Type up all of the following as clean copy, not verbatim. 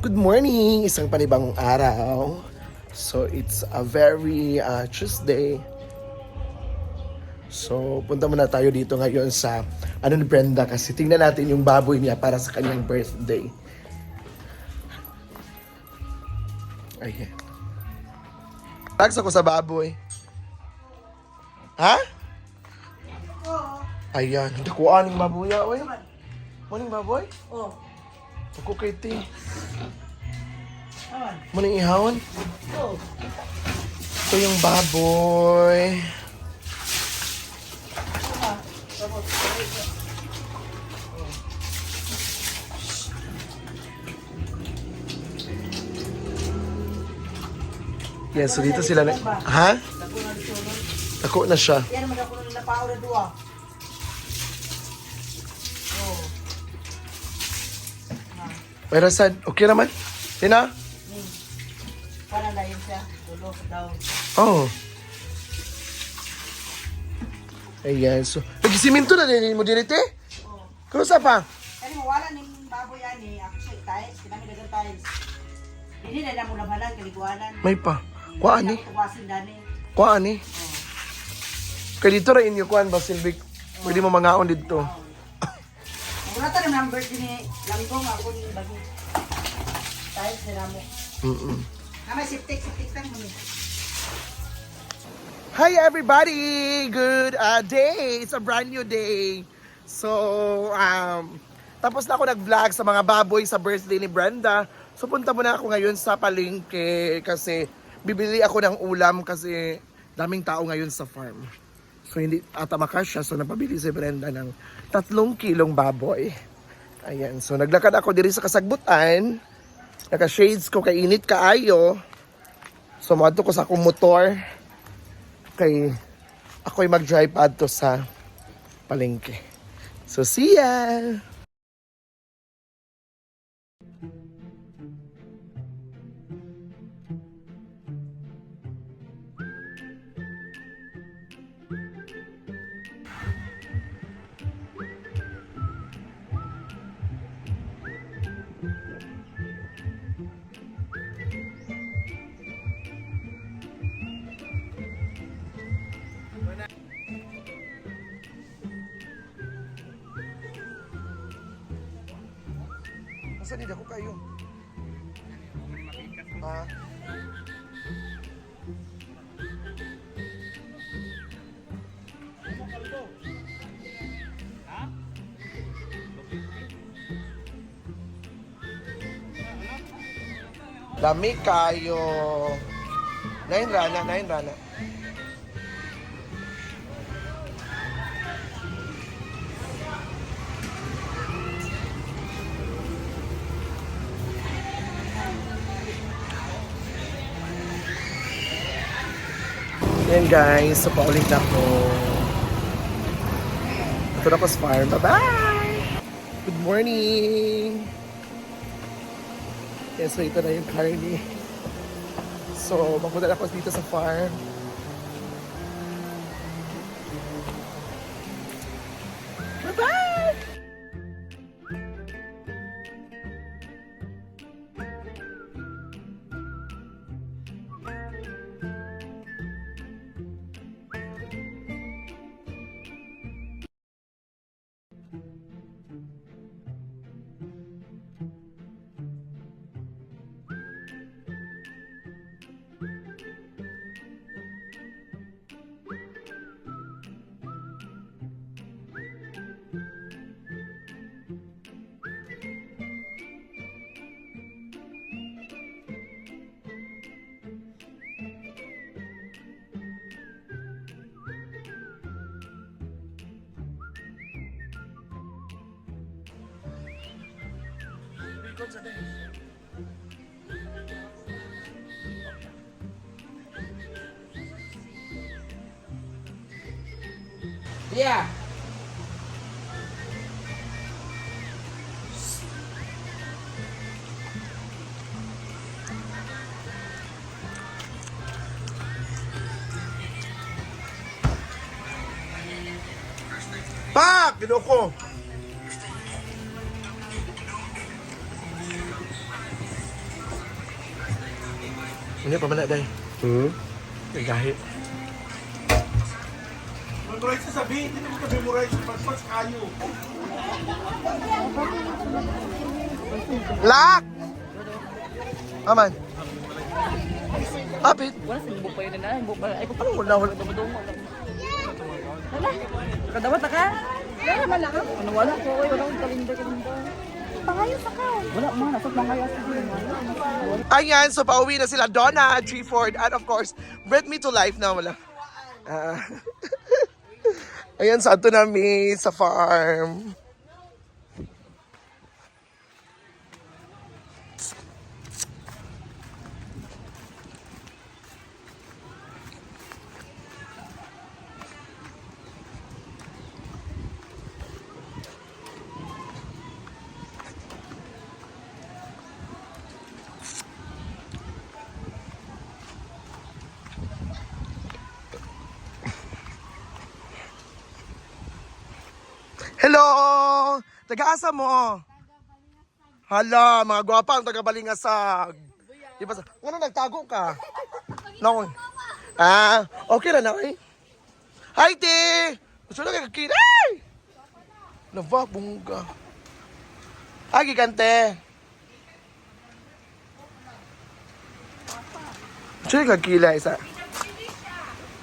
Good morning! Isang panibagong araw. So, it's a very Tuesday. So, punta muna tayo dito ngayon sa ni Brenda kasi tingnan natin yung baboy niya para sa kanyang birthday. Ayan. Tags ako sa baboy. Ha? Ayan. Dakuan ng baboy. Oy. Morning baboy? Oh. Ako kay T. Awan. Morning ihawon? Oh. Ito yung baboy. Yes, so dito sila na... Ha? Ako na siya. Yan naman ako nung napao na duwa. Oh. Pero sad, okay naman? Tina? Parang layan siya. Tulo daw. Oh. Ayan, so... Nagsiminto na din mo dirite? Oh. Kamusta pa? Kani mawala ning baboy yan eh. Ako siya tiles. Kinami dagang tiles. Hindi na mo labanan kaliguanan. May pa. Kuhaan ni? Tuwasin dani. Kuhaan ni? Oh. Kaya dito rin inyo kuhaan ba, Silvic? Pwede mo mangaon dito. Muna ta ng number din ni Langgong ako ni bagi. Tiles na mo. May siptik lang mo ni. Hi everybody! Good day! It's a brand new day. So, tapos na ako nag-vlog sa mga baboy sa birthday ni Brenda. So, punta muna ako ngayon sa palengke kasi bibili ako ng ulam kasi daming tao ngayon sa farm. So, hindi ata makasya. So, napabili si Brenda ng 3 kilong baboy. Ayan. So, naglakad ako diri sa kasagbutan. Naka-shades ko, kainit kaayo. So, maadto ko sa akong motor. Kay ako'y mag-drive adto sa palengke. So, see ya! Saan hindi ako kayo? Ah. Dami kayo. Nain rana. Yan guys, so paulit na ako. Ito na ako sa farm. Bye-bye! Good morning! Yes, so ito na yung carne. So, magpunta na ako dito sa farm. Bye-bye! Yeah. Pak! Ginoko! Hindi pa man na, day. Gahi. Memorize sa sabi, hindi naman ka memorize. Pas kayo. Lak! Aman. Hapit. Wala sa buk pa yun na. Buk pa. Ay, Ano wala, wala. Wala. Kadawat na ka? Wala man lang. Ano wala ko? Wala akong kalinda. Pangayos ako. Wala man. Nasa pangayos ako. Ayan, so pauwi na sila. Donna, Treeford, and of course, Breath Me to Life na wala. Ah. Ayan, sa ato namin sa farm. Hello! Taga-asa mo? Hala, mga gwapa ang taga-balingasag. Di ba? Ano, nagtago ka? No. Okay na na, eh. Hi, Ti! Gusto na kayo kakita? Ay! Nava, bunga. Ay, gigante. Gusto na kakila, isa.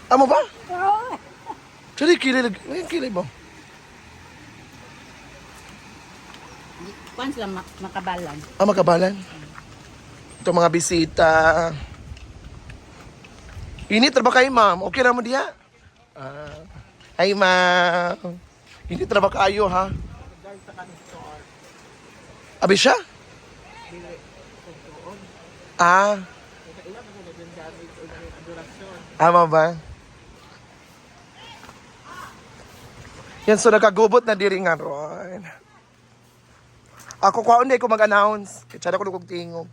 Amo ba? Gusto na kilay. Ngayon kilay mo. Kuan sila makabalan. Makabalan. Ito mga bisita. Init na ba kayo, ma'am? Okay na mo diya? Ay, ma'am. Init na ba kayo, ha? Abi siya? Ama ba? Yan, so nakagubot na diri nga ron. Ako kwa hindi ko mag-announce. Tsada ko nung tingog.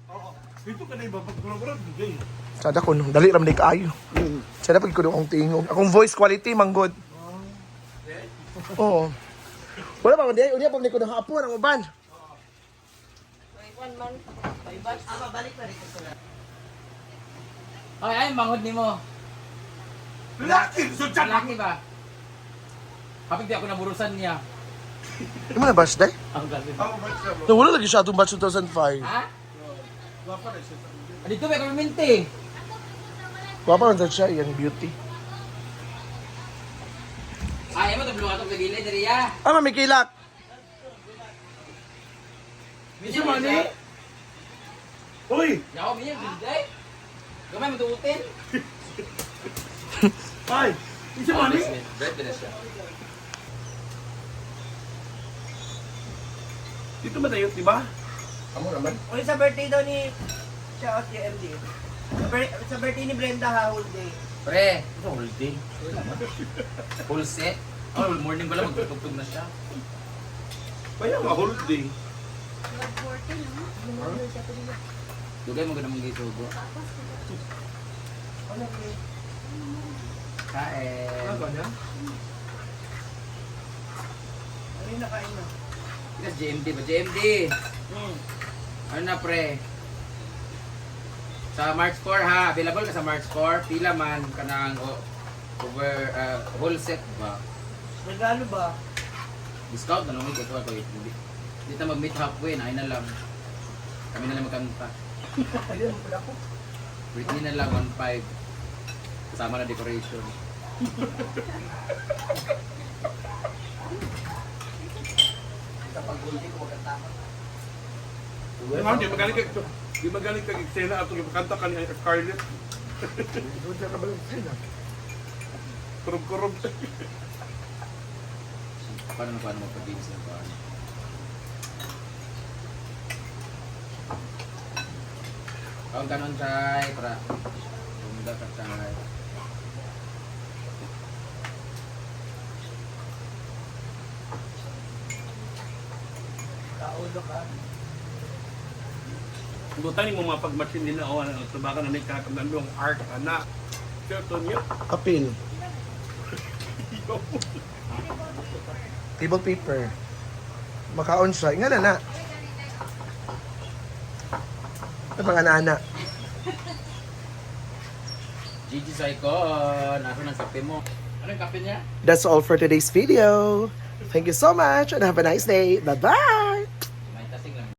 Dito ka na iba, pag-program, hindi. Tsada ko nung, dali ram di kaayo. Tsada pag ko nung tingog. Akong voice quality, manggod. Oo. Wala pa, hindi. Unya pa ko nung hapon, ang uban. Ay, mangod ni mo. Laki! So, chan! Laki ba? Kapag di ako naburusan niya. Hindi mo na batch, day? Ang galing. How much na mo? Wala lagi siya itong batch 2005. Ha? Wapa na siya. Dito may kamiminti. Wapa lang siya, yung beauty. Ay, mo ito blue atong kagilid, Ria. May kilak. Minsan mani? Uy! Yaw, minsan gilid. Gamay mo tuutin. Ay! Isa mani? Bread na siya. Dito ba tayo, di ba? Amo naman. Ulit sa birthday daw ni siya at MD. Sa birthday ni Brenda ha, whole day. Pre, ito whole day. Full set. Oh, morning pala magtutugtog na siya. Kaya nga, whole day. Dugay mo ganang mga isugo. Kain. Ano ba niya? Ano yung nakain na? Ikas JMD ba? JMD! Ano na pre? Sa March 4 ha, available ka sa March 4. Pila man ka ng over whole set ba? Regalo ba? Discount na lang ito ako hindi. Hindi tayo mag-meet halfway na, na lang. Kami na lang magkanta. Ayun, wala ko. Britney na lang 1.5. Kasama na decoration. Ma'am, di magaling ka. Di magaling ka eksena at ipakanta ka ni Scarlett. Doon siya kabalang sila. Kurog-kurog. Paano magpag-games ng paano? Kung ganon try, para bumida ka try. Kaulo ka. Butan mo mapag-machine nila o ano, baka na may kakagandong art, anak. Ito niya. Apil. Table paper. Makaon siya. Nga na. Ano pang ana-ana? Gigi Saicon, ano ng kape mo? Ano yung kape niya? That's all for today's video. Thank you so much and have a nice day. Bye-bye!